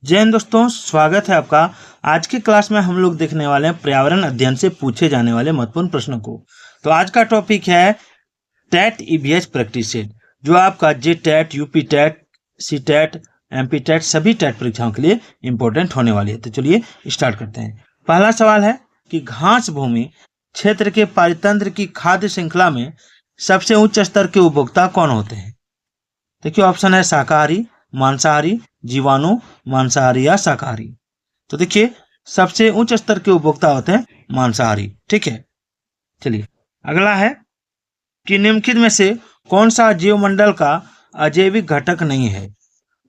जय हिंद दोस्तों, स्वागत है आपका। आज की क्लास में हम लोग देखने वाले हैं पर्यावरण अध्ययन से पूछे जाने वाले महत्वपूर्ण प्रश्नों को। तो आज का टॉपिक है टेट ईवीएस प्रैक्टिस सेट, जो आपका J TET, UP TET, C TET, MP TET सभी टेट परीक्षाओं के लिए इंपॉर्टेंट होने वाली है। तो चलिए स्टार्ट करते हैं। पहला सवाल है कि घास भूमि क्षेत्र के पारितंत्र की खाद्य श्रृंखला में सबसे उच्च स्तर के उपभोक्ता कौन होते हैं? देखिए, ऑप्शन है शाकाहारी, मांसाहारी, जीवाणु, मांसाहारी या शाकाहारी। तो देखिए, सबसे उच्च स्तर के उपभोक्ता होते हैं मांसाहारी। ठीक है, चलिए अगला है कि निम्नलिखित में से कौन सा जीवमंडल का अजैविक घटक नहीं है?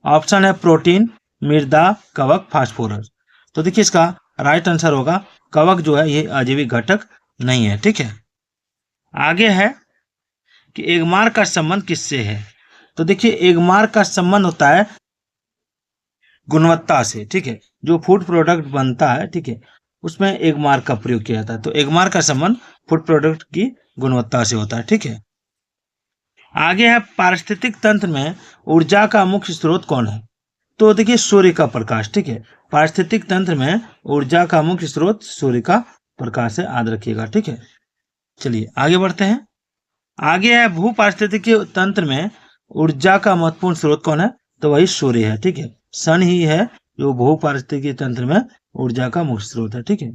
ऑप्शन है प्रोटीन, मृदा, कवक, फास्फोरस। तो देखिए, इसका राइट आंसर होगा कवक जो है ये अजैविक घटक नहीं है। ठीक है, आगे है कि एगमार्क का संबंध किससे है? तो देखिए, एगमार्क का संबंध होता है गुणवत्ता से। ठीक है, जो फूड प्रोडक्ट बनता है, ठीक है, उसमें एगमार्क का प्रयोग किया जाता है। तो एगमार्क का संबंध फूड प्रोडक्ट की गुणवत्ता से होता है। ठीक है, आगे है पारिस्थितिक तंत्र में ऊर्जा का मुख्य स्रोत कौन है? तो देखिए, सूर्य का प्रकाश। ठीक है, पारिस्थितिक तंत्र में ऊर्जा का मुख्य स्रोत सूर्य का प्रकाश है, याद रखिएगा। ठीक है, चलिए आगे बढ़ते हैं। आगे है भू पारिस्थितिकी तंत्र में ऊर्जा का महत्वपूर्ण स्रोत कौन है? तो वही सूर्य है। ठीक है, सन ही है जो भू पारिस्थितिकी तंत्र में ऊर्जा का मुख्य स्रोत है। ठीक है,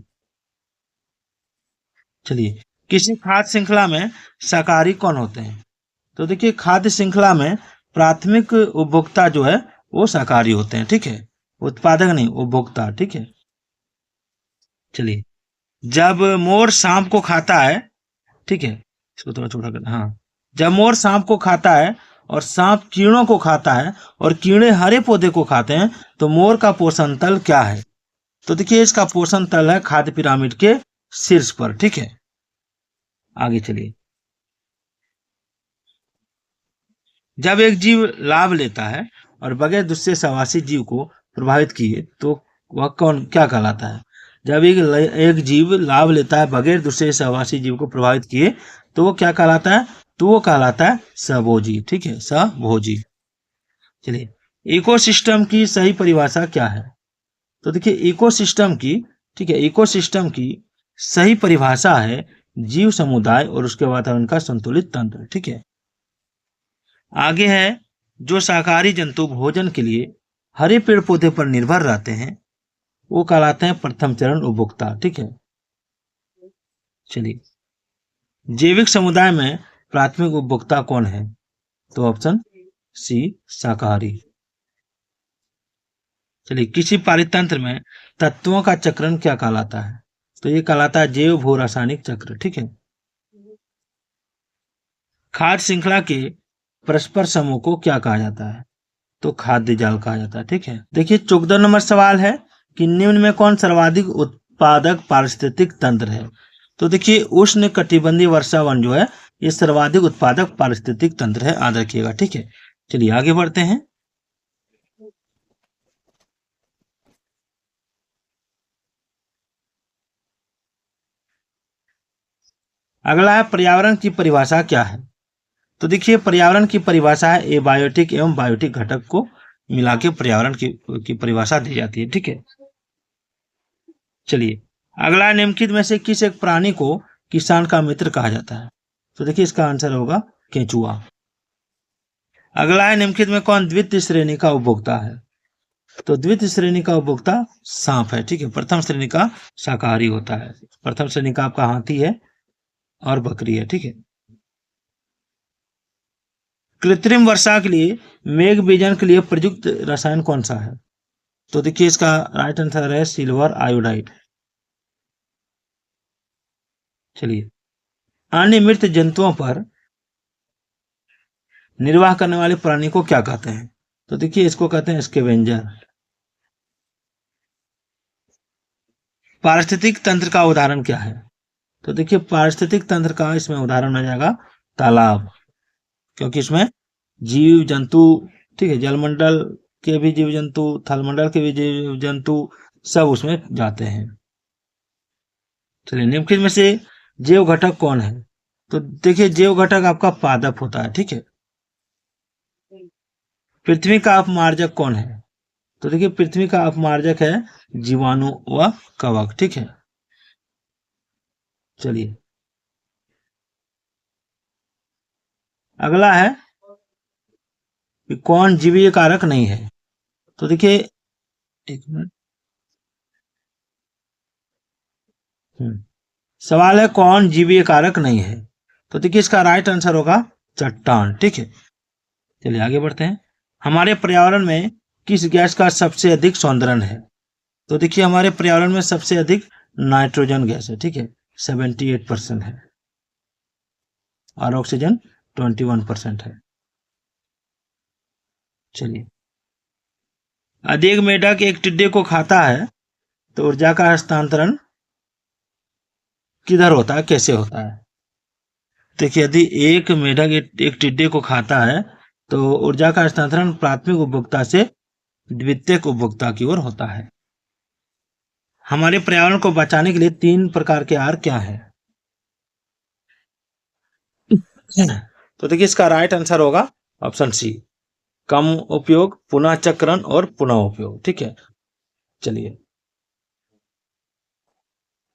चलिए किसी खाद्य श्रृंखला में शाकाहारी कौन होते हैं? तो देखिए, खाद्य श्रृंखला में प्राथमिक उपभोक्ता जो है वो शाकाहारी होते हैं। ठीक है, उत्पादक नहीं, उपभोक्ता। ठीक है, चलिए जब मोर सांप को खाता है, ठीक है, इसको थोड़ा छोटा कर, हाँ, जब मोर सांप को खाता है और सांप कीड़ों को खाता है और कीड़े हरे पौधे को खाते हैं, तो मोर का पोषण तल क्या है? तो देखिए, इसका पोषण तल है खाद्य पिरामिड के शीर्ष पर। ठीक है, आगे चलिए। जब एक जीव लाभ लेता है और बगैर दूसरे सहवासी जीव को प्रभावित किए, तो वह कौन क्या कहलाता है? जब एक जीव लाभ लेता है बगैर दूसरे सहवासी जीव को प्रभावित किए, तो वो क्या कहलाता है? तो वो कहलाता है सहभोजी। ठीक है, सहभोजी। चलिए, इकोसिस्टम की सही परिभाषा क्या है? तो देखिए, इकोसिस्टम की, ठीक है, इकोसिस्टम की सही परिभाषा है जीव समुदाय और उसके वातावरण का संतुलित तंत्र। ठीक है, आगे है जो शाकाहारी जंतु भोजन के लिए हरे पेड़ पौधे पर निर्भर रहते हैं, वो कहलाते हैं प्रथम चरण उपभोक्ता। ठीक है, चलिए जैविक समुदाय में प्राथमिक उपभोक्ता कौन है? तो ऑप्शन सी, शाकाहारी। चलिए, किसी पारितंत्र में तत्वों का चक्रण क्या कहलाता है? तो ये कहलाता है जैव भू रासायनिक चक्र। ठीक है, खाद्य श्रृंखला के परस्पर समूह को क्या कहा जाता है? तो खाद्य जाल कहा जाता है। ठीक है, देखिए 14 नंबर सवाल है कि निम्न में कौन सर्वाधिक उत्पादक पारिस्थितिक तंत्र है? तो देखिए, उष्ण कटिबंधीय वर्षा वन जो है ये सर्वाधिक उत्पादक पारिस्थितिक तंत्र है, याद रखिएगा। ठीक है, चलिए आगे बढ़ते हैं। अगला है पर्यावरण की परिभाषा क्या है? तो देखिए, पर्यावरण की परिभाषा है एबायोटिक एवं बायोटिक घटक को मिला के पर्यावरण की परिभाषा दी जाती है। ठीक है, चलिए अगला निम्नलिखित में से किस एक प्राणी को किसान का मित्र कहा जाता है? तो देखिए, इसका आंसर होगा केंचुआ। अगला है निम्नलिखित में कौन द्वितीय श्रेणी का उपभोक्ता है? तो द्वितीय श्रेणी का उपभोक्ता सांप है। ठीक है, प्रथम श्रेणी का शाकाहारी होता है। प्रथम श्रेणी का आपका हाथी है और बकरी है। ठीक है, कृत्रिम वर्षा के लिए मेघ बीजन के लिए प्रयुक्त रसायन कौन सा है? तो देखिए, इसका राइट आंसर है सिल्वर आयोडाइड। चलिए, अन्य मृत जंतुओं पर निर्वाह करने वाले प्राणी को क्या कहते हैं? तो देखिए, इसको कहते हैं स्कैवेंजर। पारिस्थितिक तंत्र का उदाहरण क्या है? तो देखिए, पारिस्थितिक तंत्र का इसमें उदाहरण आ जाएगा तालाब, क्योंकि इसमें जीव जंतु, ठीक है, जलमंडल के भी जीव जंतु, थलमंडल के भी जीव जंतु सब उसमें जाते हैं। चलिए, निम्नलिखित में से जैव घटक कौन है? तो देखिए, जैव घटक आपका पादप होता है। ठीक है, पृथ्वी का अपमार्जक कौन है? तो देखिए पृथ्वी का अपमार्जक है जीवाणु व कवक, ठीक है। चलिए अगला है कि कौन जीवीय कारक नहीं है। तो देखिए एक मिनट। सवाल है कौन जीवीय कारक नहीं है। तो देखिए इसका राइट आंसर होगा चट्टान, ठीक है। चलिए आगे बढ़ते हैं। हमारे पर्यावरण में किस गैस का सबसे अधिक सौंदर्य है। तो देखिए हमारे पर्यावरण में सबसे अधिक नाइट्रोजन गैस है, ठीक है, 78% है, और ऑक्सीजन 21% है। चलिए अधिक मेढक एक टिड्डे को खाता है तो ऊर्जा का हस्तांतरण किधर होता है, कैसे होता है। देखिए यदि एक मेढक एक टिड्डे को खाता है तो ऊर्जा का हस्तांतरण प्राथमिक उपभोक्ता से द्वितीयक उपभोक्ता की ओर होता है। हमारे पर्यावरण को बचाने के लिए 3 प्रकार के आहार क्या है। तो देखिए इसका राइट आंसर होगा ऑप्शन सी, कम उपयोग, पुनः चक्रण और पुनः उपयोग, ठीक है। चलिए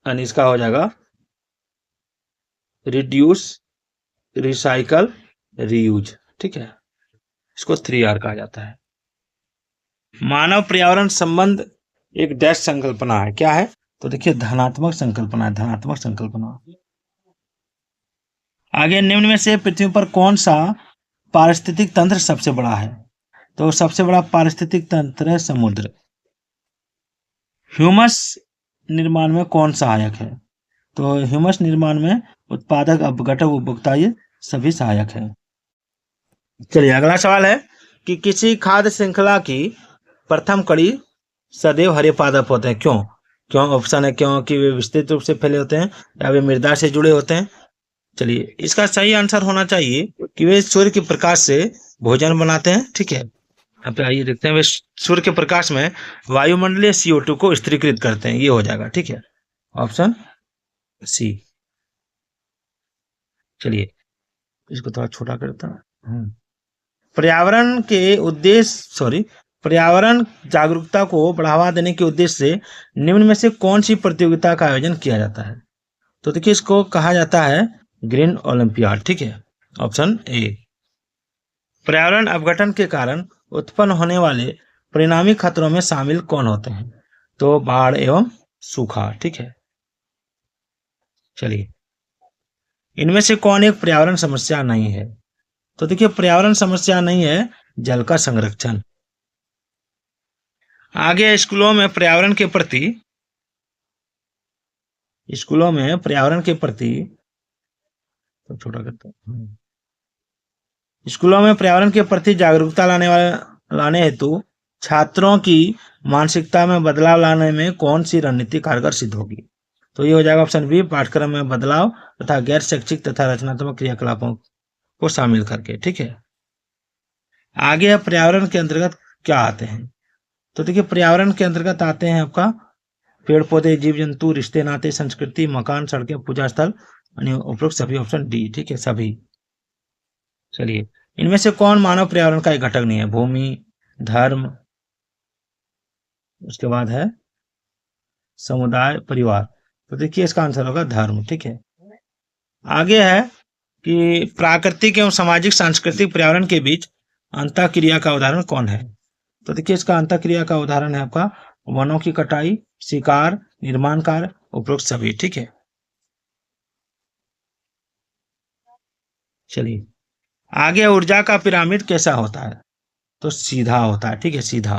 यानी इसका हो जाएगा रिड्यूस, रिसाइकल, रीयूज, ठीक है। इसको 3R कहा जाता है। मानव पर्यावरण संबंध एक डैश संकल्पना है, क्या है। तो देखिए धनात्मक संकल्पना है, धनात्मक संकल्पना। आगे निम्न में से पृथ्वी पर कौन सा पारिस्थितिक तंत्र सबसे बड़ा है। तो सबसे बड़ा पारिस्थितिक तंत्र है समुद्र। ह्यूमस निर्माण में कौन सहायक है। तो ह्यूमस निर्माण में उत्पादक, अपघटक, उपभोक्ता, ये सभी सहायक है। चलिए अगला सवाल है कि किसी खाद्य श्रृंखला की प्रथम कड़ी सदैव हरे पादप होते हैं, क्यों। क्यों ऑप्शन है क्योंकि वे विस्तृत रूप से फैले होते हैं या वे मृदा से जुड़े होते हैं। चलिए इसका सही आंसर होना चाहिए कि वे सूर्य के प्रकाश से भोजन बनाते हैं, ठीक है। यहाँ पे आइए देखते हैं, वे सूर्य के प्रकाश में वायुमंडलीय CO2 को स्थिरीकृत करते हैं, ये हो जाएगा, ठीक है, ऑप्शन सी। चलिए इसको थोड़ा छोटा करता हूँ। पर्यावरण के उद्देश्य पर्यावरण जागरूकता को बढ़ावा देने के उद्देश्य से निम्न में से कौन सी प्रतियोगिता का आयोजन किया जाता है। तो देखिए इसको कहा जाता है ग्रीन ओलंपियाड, ठीक है, ऑप्शन ए। पर्यावरण अपघटन के कारण उत्पन्न होने वाले परिणामी खतरों में शामिल कौन होते हैं। तो बाढ़ एवं सूखा, ठीक है। चलिए इनमें से कौन एक पर्यावरण समस्या नहीं है। तो देखिए पर्यावरण समस्या नहीं है जल का संरक्षण। आगे स्कूलों में पर्यावरण के प्रति तो छोटा करता हूं। स्कूलों में पर्यावरण के प्रति जागरूकता लाने हेतु छात्रों की मानसिकता में बदलाव लाने में कौन सी रणनीति कारगर सिद्ध होगी। तो ये हो जाएगा ऑप्शन बी, पाठ्यक्रम में बदलाव तथा गैर शैक्षिक तथा रचनात्मक क्रियाकलापों को शामिल करके, ठीक है। आगे पर्यावरण के अंतर्गत क्या आते हैं। तो देखिए पर्यावरण के अंतर्गत आते हैं आपका पेड़ पौधे, जीव जंतु, रिश्ते नाते, संस्कृति, मकान, सड़कें, पूजा स्थल, उपरोक्त सभी, ऑप्शन डी, ठीक है, सभी। चलिए इनमें से कौन मानव पर्यावरण का एक घटक नहीं है। भूमि, धर्म, उसके बाद है समुदाय, परिवार। तो देखिए इसका आंसर होगा धर्म, ठीक है। आगे है कि प्राकृतिक एवं सामाजिक सांस्कृतिक पर्यावरण के बीच अंतःक्रिया का उदाहरण कौन है। तो देखिए इसका अंतःक्रिया का उदाहरण है आपका वनों की कटाई, शिकार, निर्माण कार्य, उपरोक्त सभी, ठीक है। चलिए आगे ऊर्जा का पिरामिड कैसा होता है। तो सीधा होता है, ठीक है, सीधा।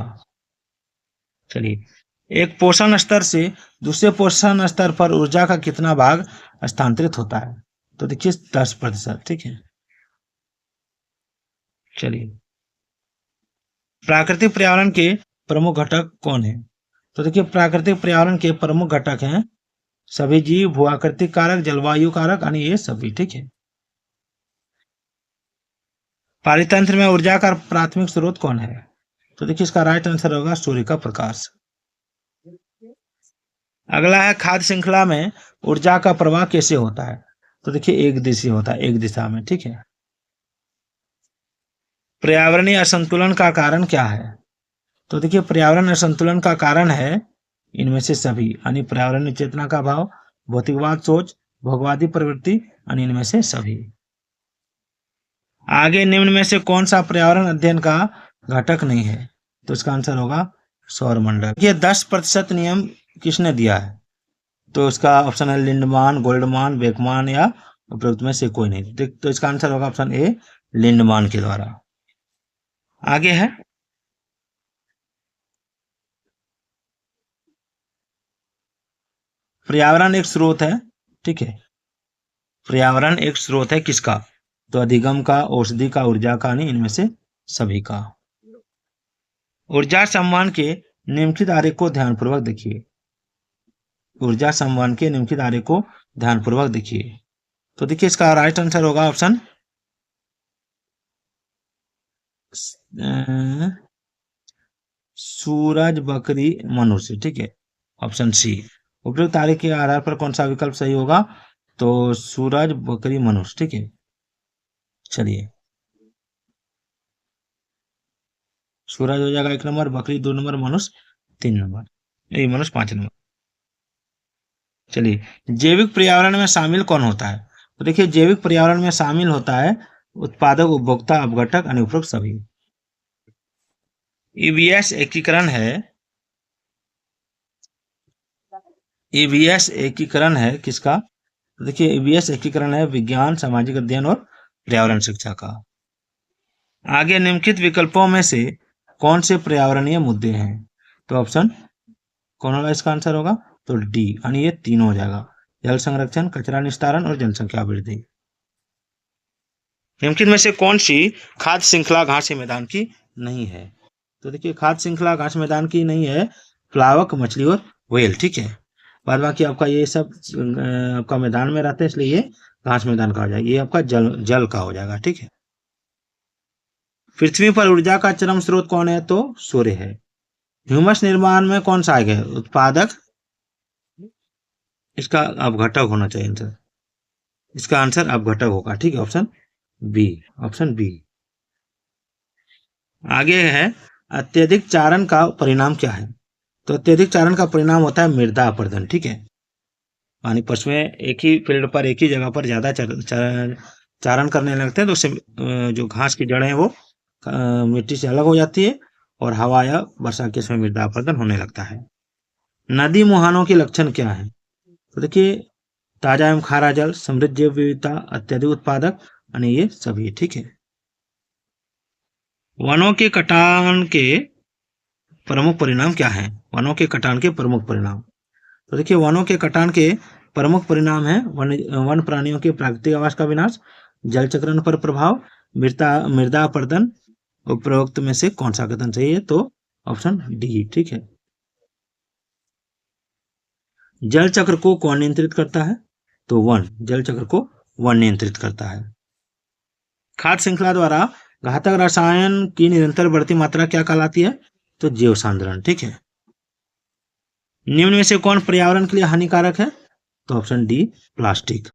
चलिए एक पोषण स्तर से दूसरे पोषण स्तर पर ऊर्जा का कितना भाग स्थानांतरित होता है। तो देखिए 10%, ठीक है। चलिए प्राकृतिक पर्यावरण के प्रमुख घटक कौन है। तो देखिए प्राकृतिक पर्यावरण के प्रमुख घटक हैं सभी जीव, भू आकृतिक कारक, जलवायु कारक, यानी ये सभी, ठीक है। पारितंत्र में ऊर्जा का प्राथमिक स्रोत कौन है। तो देखिए इसका राइट आंसर होगा सूर्य का प्रकाश। अगला है खाद्य श्रृंखला में ऊर्जा का प्रवाह कैसे होता है। तो देखिए एक दिशीय होता है, एक दिशा में, ठीक है। पर्यावरणीय असंतुलन का कारण क्या है। तो देखिए पर्यावरण असंतुलन का कारण है इनमें से सभी, यानी पर्यावरण चेतना का अभाव, भौतिकवाद सोच, भोगवादी प्रवृत्ति, यानी इनमें से सभी। आगे निम्न में से कौन सा पर्यावरण अध्ययन का घटक नहीं है? तो इसका आंसर होगा सौरमंडल। ये 10% नियम किसने दिया है? तो इसका ऑप्शन है लिंडमान, गोल्डमान, बेकमान या उपरोक्त में से कोई नहीं। तो इसका आंसर होगा ऑप्शन ए, लिंडमान के द्वारा। आगे है पर्यावरण एक स्रोत है, ठीक है। पर्यावरण एक स्रोत है किसका? तो अधिगम का, औषधि का, ऊर्जा का, नहीं इनमें से सभी का। ऊर्जा सम्मान के निम्नलिखित आरेख को ध्यानपूर्वक देखिए। ऊर्जा सम्मान के निम्नलिखित आरेख को ध्यानपूर्वक देखिए। तो देखिए इसका राइट आंसर होगा ऑप्शन सूरज, बकरी, मनुष्य, ठीक है, ऑप्शन सी। उपयुक्त तारीख के आधार पर कौन सा विकल्प सही होगा? तो सूरज, बकरी, मनुष्य, ठीक है। चलिए सूरज हो जाएगा 1 नंबर, बकरी 2 नंबर, मनुष्य 3 नंबर, यही मनुष्य 5 नंबर। चलिए जैविक पर्यावरण में शामिल कौन होता है? तो देखिए जैविक पर्यावरण में शामिल होता है उत्पादक, उपभोक्ता, अपघटक, अनुप्रयोग सभी। ईवीएस एकीकरण है, ईवीएस एकीकरण है किसका? तो देखिए ईवीएस एकीकरण है विज्ञान, सामाजिक अध्ययन और पर्यावरण शिक्षा का। आगे निम्नलिखित विकल्पों में से कौन से पर्यावरणीय मुद्दे हैं? तो ऑप्शन कौन होगा इसका आंसर होगा? तो डी, यानी ये तीनों हो जाएगा, जल संरक्षण, कचरा निस्तारण और जनसंख्या वृद्धि। निम्नलिखित में से कौन सी खाद्य श्रृंखला घास मैदान की नहीं है? तो देखिए खाद्य श्रृंखला घास मैदान की नहीं है प्लावक, मछली और व्हेल, ठीक है। बाद बाकी आपका ये सब आपका मैदान में रहते हैं, इसलिए ये घास मैदान का हो जाएगा, ये आपका जल का हो जाएगा, ठीक है। पृथ्वी पर ऊर्जा का चरम स्रोत कौन है? तो सूर्य है। ह्यूमस निर्माण में कौन सा आएगा? उत्पादक, इसका अपघटक होना चाहिए आंसर, इसका आंसर अपघटक होगा, ठीक है, ऑप्शन बी, ऑप्शन बी। आगे है अत्यधिक चारण का परिणाम क्या है? तो अत्यधिक चारण का परिणाम होता है मृदा अपरदन, ठीक है। यानी पशु एक ही फील्ड पर, एक ही जगह पर ज्यादा चारण करने लगते हैं, तो उससे जो घास की जड़ें हैं वो मिट्टी से अलग हो जाती है और हवा या वर्षा के समय मृदा अपरदन होने लगता है। नदी मुहानों के लक्षण क्या है? तो देखिए ताजा एवं खारा जल, समृद्ध जैव विविधता, अत्यधिक उत्पादक, यानी ये सभी, ठीक है। वनों के कटान के प्रमुख परिणाम क्या है? वनों के कटान के प्रमुख परिणाम, तो देखिए वनों के कटान के प्रमुख परिणाम है वन प्राणियों के प्राकृतिक आवास का विनाश, जल चक्रण पर प्रभाव, मृदा अपरदन। उपरोक्त में से कौन सा कथन सही है? तो ऑप्शन डी, ठीक है। जल चक्र को कौन नियंत्रित करता है? तो वन, जल चक्र को वन नियंत्रित करता है। खाद्य श्रृंखला द्वारा घातक रसायन की निरंतर बढ़ती मात्रा क्या कहलाती है? तो जैव सांद्रण, ठीक है। निम्न में से कौन पर्यावरण के लिए हानिकारक है? तो ऑप्शन डी, प्लास्टिक।